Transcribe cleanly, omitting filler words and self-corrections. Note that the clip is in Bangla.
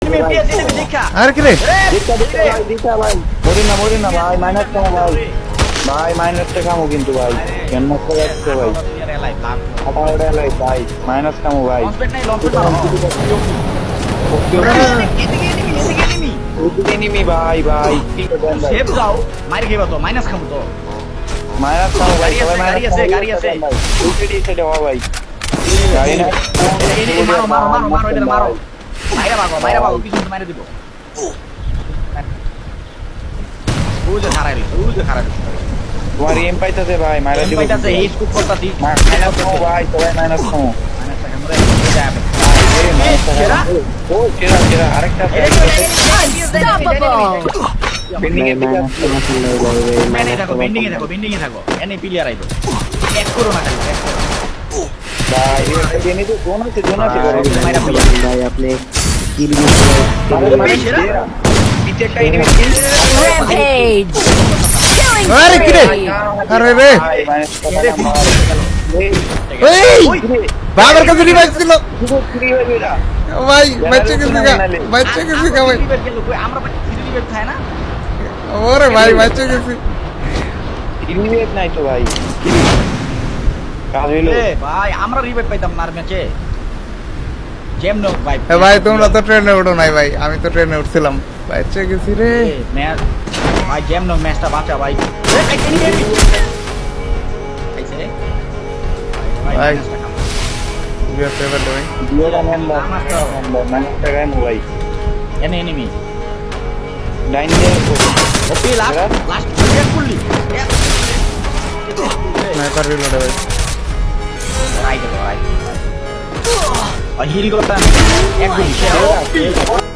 আর কি রে মরি না ভাই মাইনাস খামো ভাই মাইনাসটা খামো কিন্তু ভাই কেন করে যাচ্ছে ভাই ভাই মাইনাস খামো ভাই ভাই ভাই মাইনাস খামো তো মাইনাস খামো ভাই সবাই গাড়ি আছে গাড়ি আছে সেটা হওয়া ভাই গাড়ি না মারো এটা মারো মাইরা ভাগো কিছু মাইরা দিব ওই যে খারাপ তোমার এম পাইতাছে ভাই মাইরা দিব পাইতাছে এই স্কুপ করতাছি মাইনাস খামো ভাই সবাই মাইনাস খামো আরেকটা বেন্ডিং এ থাকো এনে প্লেয়ার আইবো এক করো না খালি ভাই এনে তো জোন আছে ভাই আপনি কিল পিছে একটা এনিমি Rampage! Killing আরে কি রে spree! আরে রে ভাই মাইনাস এই বাবার কাছে রিভাইভ ছিল ফ্রি হয়ে গেল ভাই বাচ্চা কিছু ভাই আমরা রিভাইভ খায় না ওরে ভাই বাচ্চা কিছু রিভাইভ নাই তো ভাই কাজ হইলো ভাই আমরা রিভাইভ পাইতাম না আর ম্যাচে জেম নো ভাই ভাই তোমরা তো ট্রেনে উঠো নাই ভাই আমি তো ট্রেনে উঠছিলাম বাচ্চা গেছি রে ম্যাচ ভাই জেম নো ম্যাচটা বাঁচা ভাই ভাই ইউ ফেভার ভাই দুইটা নাম্বার মাইনাস টাকায় মোবাইল এনিমি ডাইন দিয়ে ওকে লাস্ট ব্রেক করলি স্নাইপার রিলোড ভাই রাইট হিল করতাম একদম